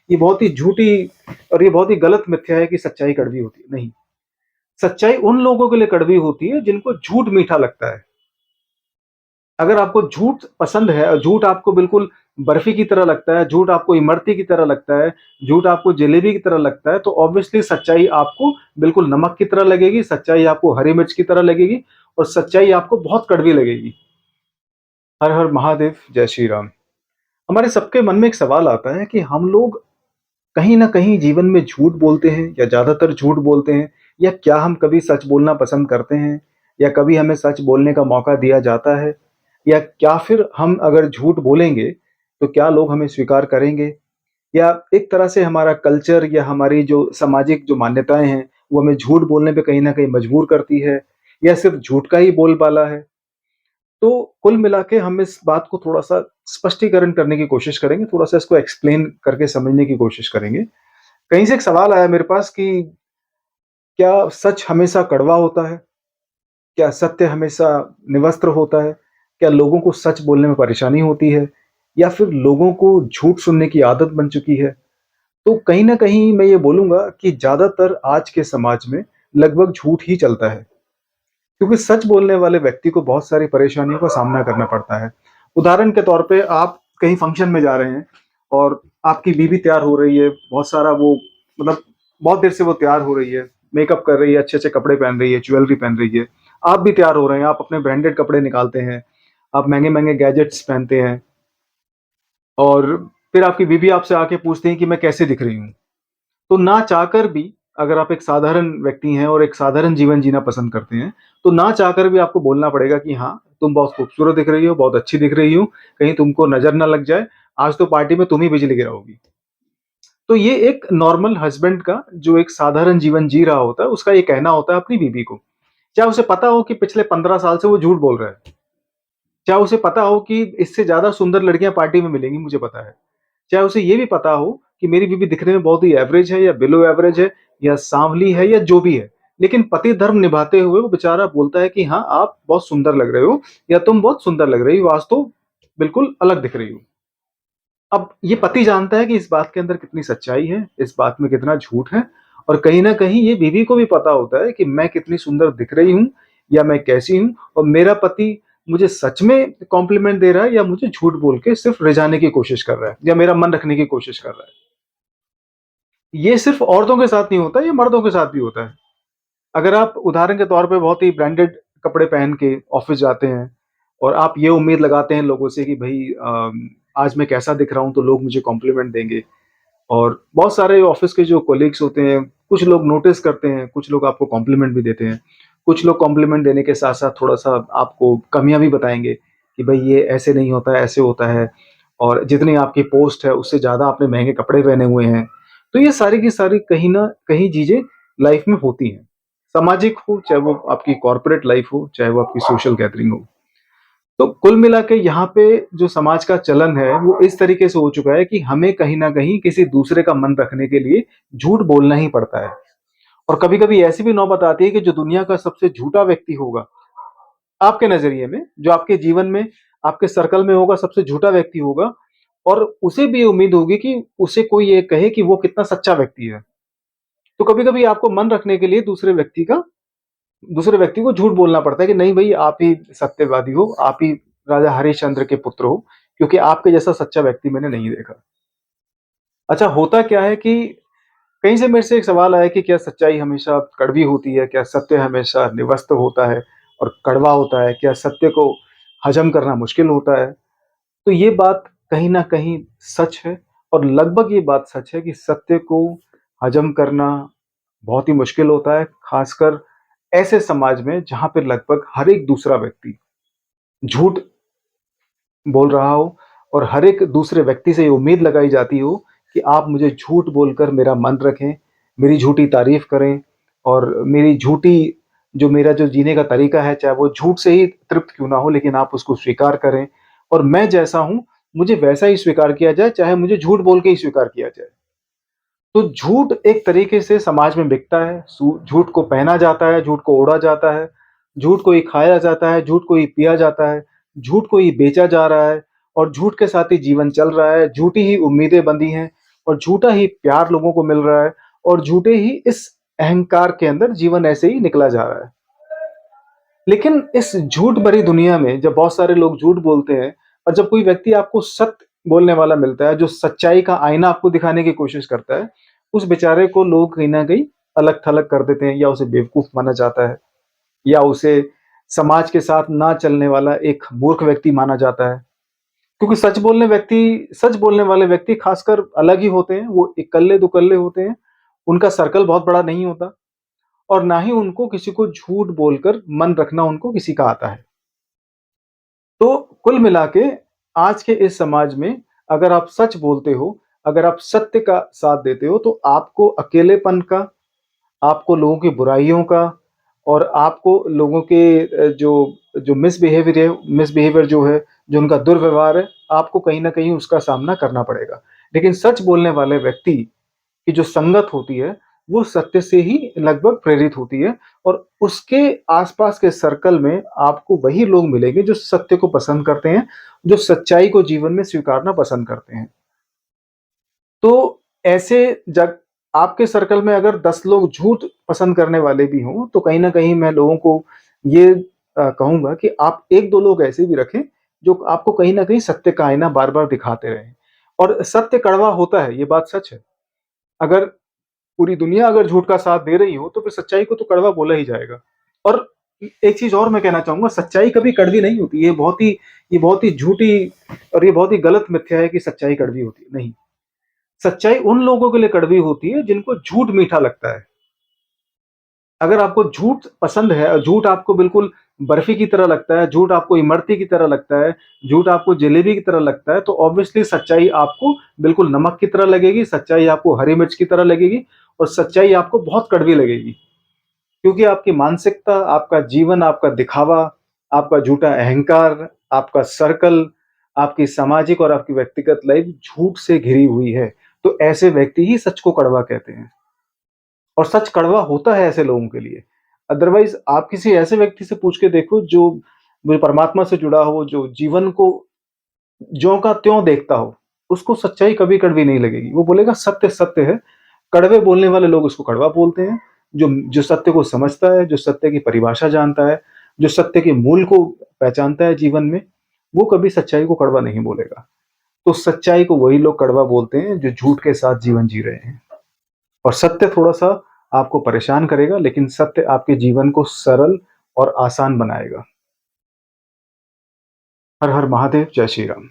ये बहुत ही झूठी और ये बहुत ही गलत मिथ्या है कि सच्चाई कड़वी होती है। नहीं, सच्चाई उन लोगों के लिए कड़वी होती है जिनको झूठ मीठा लगता है। अगर आपको झूठ पसंद है और झूठ आपको बिल्कुल बर्फी की तरह लगता है, झूठ आपको इमरती की तरह लगता है, झूठ आपको जलेबी की तरह लगता है, तो ऑब्वियसली सच्चाई आपको बिल्कुल नमक की तरह लगेगी, सच्चाई आपको हरी मिर्च की तरह लगेगी और सच्चाई आपको बहुत कड़वी लगेगी। हर हर महादेव, जय श्री राम। हमारे सबके मन में एक सवाल आता है कि हम लोग कहीं न कहीं जीवन में झूठ बोलते हैं या ज़्यादातर झूठ बोलते हैं, या क्या हम कभी सच बोलना पसंद करते हैं, या कभी हमें सच बोलने का मौका दिया जाता है, या क्या फिर हम अगर झूठ बोलेंगे तो क्या लोग हमें स्वीकार करेंगे, या एक तरह से हमारा कल्चर या हमारी जो सामाजिक जो मान्यताएँ हैं, वो हमें झूठ बोलने पे कहीं न कहीं मजबूर करती है, या सिर्फ झूठ का ही बोलबाला है। तो कुल मिला के हम इस बात को थोड़ा-सा स्पष्टीकरण करने की कोशिश करेंगे, थोड़ा-सा इसको एक्सप्लेन करके समझने की कोशिश करेंगे। कहीं से एक सवाल आया मेरे पास कि क्या सच हमेशा कड़वा होता है? क्या सत्य हमेशा निवस्त्र होता है? क्या लोगों को सच बोलने में परेशानी होती है? या फिर लोगों को झूठ सुनने की आदत बन चुकी है? तो कहीं न कहीं मैं ये बोलूँगा कि ज़्यादातर आज के समाज में लगभग झूठ ही चलता है। क्योंकि सच बोलने वाले व्यक्ति को बहुत सारी परेशानियों का सामना करना पड़ता है। उदाहरण के तौर पे आप कहीं फंक्शन में जा रहे हैं और आपकी बीवी तैयार हो रही है, बहुत सारा वो मतलब बहुत देर से वो तैयार हो रही है, मेकअप कर रही है, अच्छे-अच्छे कपड़े पहन रही है, ज्वेलरी पहन रही है। आप भी तैयार हो रहे हैं, आप अपने ब्रांडेड कपड़े निकालते हैं, आप महँगे-महँगे गैजेट्स पहनते हैं और फिर आपकी बीवी आपसे आके पूछती है कि मैं कैसे दिख रही हूँ? तो ना चाहकर भी अगर आप एक साधारण व्यक्ति हैं और एक साधारण जीवन जीना पसंद करते हैं, तो ना चाहकर भी आपको बोलना पड़ेगा कि हाँ, तुम बहुत खूबसूरत दिख रही हो, बहुत अच्छी दिख रही हो, कहीं तुमको नज़र ना लग जाए, आज तो पार्टी में तुम ही बिजली गिराओगी। तो ये एक नॉर्मल हस्बैंड का जो एक साधारण जीवन जी रहा होता है, उसका ये कहना होता है अपनी बीवी को। चाहे उसे पता हो कि पिछले 15 साल से वो झूठ बोल रहा है, चाहे उसे पता हो कि इससे ज़्यादा सुंदर लड़कियाँ पार्टी में मिलेंगी, मुझे पता है। चाहे उसे ये भी पता हो कि मेरी बीवी दिखने में बहुत ही एवरेज है या बिलो एवरेज है या सांवली है या जो भी है, लेकिन पति धर्म निभाते हुए वो बेचारा बोलता है कि हाँ, आप बहुत सुंदर लग रहे हो या तुम बहुत सुंदर लग रही हो, आज तो बिल्कुल अलग दिख रही हो। अब ये पति जानता है कि इस बात के अंदर कितनी सच्चाई है, इस बात में कितना झूठ है, और कहीं न कहीं ये बीवी को भी पता होता है कि मैं कितनी सुंदर दिख रही हूँ या मैं कैसी हूँ, और मेरा पति मुझे सच में कॉम्प्लीमेंट दे रहा है या मुझे झूठ बोल के सिर्फ़ रिझाने की कोशिश कर रहा है या मेरा मन रखने की कोशिश कर रहा है। ये सिर्फ़ औरतों के साथ नहीं होता, ये मर्दों के साथ भी होता है। अगर आप उदाहरण के तौर पे बहुत ही ब्रांडेड कपड़े पहन के ऑफ़िस जाते हैं और आप ये उम्मीद लगाते हैं लोगों से कि भई आज मैं कैसा दिख रहा हूँ तो लोग मुझे कॉम्प्लीमेंट देंगे, और बहुत सारे ऑफ़िस के जो कलीग्स होते हैं, कुछ लोग नोटिस करते हैं, कुछ लोग आपको कॉम्प्लीमेंट भी देते हैं। कुछ लोग कॉम्प्लीमेंट देने के साथ-साथ थोड़ा-सा आपको कमियाँ भी बताएँगे कि भई ये ऐसे नहीं होता है, ऐसे होता है, और जितनी आपकी पोस्ट है उससे ज़्यादा आपने महँगे कपड़े पहने हुए हैं। तो ये सारी की सारी कहीं न कहीं चीज़ें लाइफ़ में होती हैं। सामाजिक हो, चाहे वो आपकी कॉर्पोरेट लाइफ़ हो, चाहे वो आपकी सोशल गैदरिंग हो। तो कुल मिला के यहाँ पे जो समाज का चलन है, वो इस तरीके से हो चुका है कि हमें कहीं न कहीं किसी दूसरे का मन रखने के लिए झूठ बोलना ही पड़ता है। और कभी-कभी ऐसी भी नौबत आती है कि जो दुनिया का सबसे झूठा व्यक्ति होगा, आपके नज़रिए में, जो आपके जीवन में, आपके सर्कल में होगा, सबसे झूठा व्यक्ति होगा, और उसे भी ये उम्मीद होगी कि उसे कोई ये कहे कि वो कितना सच्चा व्यक्ति है। तो कभी-कभी आपको मन रखने के लिए दूसरे व्यक्ति को झूठ बोलना पड़ता है कि नहीं भई, आप ही सत्यवादी हो, आप ही राजा हरिश्चंद्र के पुत्र हो, क्योंकि आपके जैसा सच्चा व्यक्ति मैंने नहीं देखा। अच्छा, होता क्या है कि कहीं से मेरे से एक सवाल आया कि क्या सच्चाई हमेशा कड़वी होती है? क्या सत्य हमेशा निवस्त होता है और कड़वा होता है? क्या सत्य को हज़म करना मुश्किल होता है? तो ये बात कहीं न कहीं सच है, और लगभग ये बात सच है कि सत्य को हज़म करना बहुत ही मुश्किल होता है, ख़ासकर ऐसे समाज में जहाँ पे लगभग हर एक दूसरा व्यक्ति झूठ बोल रहा हो, और हर एक दूसरे व्यक्ति से ये उम्मीद लगाई जाती हो कि आप मुझे झूठ बोलकर मेरा मन रखें, मेरी झूठी तारीफ़ करें, और मेरा जो जीने का तरीका है, चाहे वो झूठ से ही तृप्त क्यों ना हो, लेकिन आप उसको स्वीकार करें, और मैं जैसा हूँ, मुझे वैसा ही स्वीकार किया जाए, चाहे मुझे झूठ बोल के ही स्वीकार किया जाए। तो झूठ एक तरीके से समाज में बिकता है, झूठ को पहना जाता है, झूठ को ओढ़ा जाता है, झूठ को ही खाया जाता है, झूठ को ही पिया जाता है, झूठ को ही बेचा जा रहा है, और झूठ के साथ ही जीवन चल रहा है, झूठी ही उम्मीदें बंधी हैं, और झूठा ही प्यार लोगों को मिल रहा है और झूठे ही इस अहंकार के अंदर जीवन ऐसे ही निकला जा रहा है। लेकिन इस झूठ भरी दुनिया में जब बहुत सारे लोग झूठ बोलते हैं और जब कोई व्यक्ति आपको सत्य बोलने वाला मिलता है, जो सच्चाई का आईना आपको दिखाने की कोशिश करता है, उस बेचारे को लोग कहीं न कहीं अलग-थलग कर देते हैं या उसे बेवकूफ़ माना जाता है या उसे समाज के साथ ना चलने वाला एक मूर्ख व्यक्ति माना जाता है। क्योंकि सच बोलने वाले व्यक्ति खासकर अलग ही होते हैं, वो इकल्ले-दुकल्ले होते हैं, उनका सर्कल बहुत बड़ा नहीं होता और ना ही उनको किसी को झूठ बोलकर मन रखना उनको किसी का आता है। तो कुल मिला के आज के इस समाज में अगर आप सच बोलते हो, अगर आप सत्य का साथ देते हो, तो आपको अकेलेपन का, आपको लोगों की बुराइयों का और आपको लोगों के जो जो मिसबिहेवियर जो है, जो उनका दुर्व्यवहार है, आपको कहीं न कहीं उसका सामना करना पड़ेगा। लेकिन सच बोलने वाले व्यक्ति की जो संगत होती है, वो सत्य से ही लगभग प्रेरित होती है और उसके आस-पास के सर्कल में आपको वही लोग मिलेंगे जो सत्य को पसंद करते हैं, जो सच्चाई को जीवन में स्वीकारना पसंद करते हैं। तो ऐसे जब आपके सर्कल में अगर 10 लोग झूठ पसंद करने वाले भी हों, तो कहीं न कहीं मैं लोगों को ये कहूँगा कि आप 1-2 लोग ऐसे भी रखें, जो आपको कहीं न कहीं सत्य का आईना बार-बार दिखाते रहें। और सत्य कड़वा होता है, ये बात सच है। अगर पूरी दुनिया अगर झूठ का साथ दे रही हो, तो फिर सच्चाई को तो कड़वा बोला ही जाएगा। और एक चीज़ और मैं कहना चाहूँगा, सच्चाई कभी कड़वी नहीं होती। ये बहुत ही झूठी और ये बहुत ही गलत मिथ्या है कि सच्चाई कड़वी होती है, नहीं। सच्चाई उन लोगों के लिए कड़वी होती है जिनको झूठ मीठा लगता है। अगर आपको झूठ पसंद है और झूठ आपको बिल्कुल बर्फी की तरह लगता है, झूठ आपको इमरती की तरह लगता है, झूठ आपको जलेबी की तरह लगता है, तो ऑब्वियसली सच्चाई आपको बिल्कुल नमक की तरह लगेगी, सच्चाई आपको हरी मिर्च की तरह लगेगी और सच्चाई आपको बहुत कड़वी लगेगी। क्योंकि आपकी मानसिकता, आपका जीवन, आपका दिखावा, आपका झूठा अहंकार, आपका सर्कल, आपकी सामाजिक और आपकी व्यक्तिगत लाइफ झूठ से घिरी हुई है। तो ऐसे व्यक्ति ही सच को कड़वा कहते हैं और सच कड़वा होता है ऐसे लोगों के लिए। अदरवाइज़ आप किसी ऐसे व्यक्ति से पूछ के देखो जो परमात्मा से जुड़ा हो, जो जीवन को ज्यों का त्यों देखता हो, उसको सच्चाई कभी कड़वी नहीं लगेगी। वो बोलेगा सत्य सत्य है। कड़वे बोलने वाले लोग उसको कड़वा बोलते हैं। जो जो सत्य को समझता है, जो सत्य की परिभाषा जानता है, जो सत्य के मूल को पहचानता है जीवन में, वो कभी सच्चाई को कड़वा नहीं बोलेगा। तो सच्चाई को वही लोग कड़वा बोलते हैं जो झूठ के साथ जीवन जी रहे हैं। और सत्य थोड़ा-सा आपको परेशान करेगा, लेकिन सत्य आपके जीवन को सरल और आसान बनाएगा। हर हर महादेव, जय श्री राम।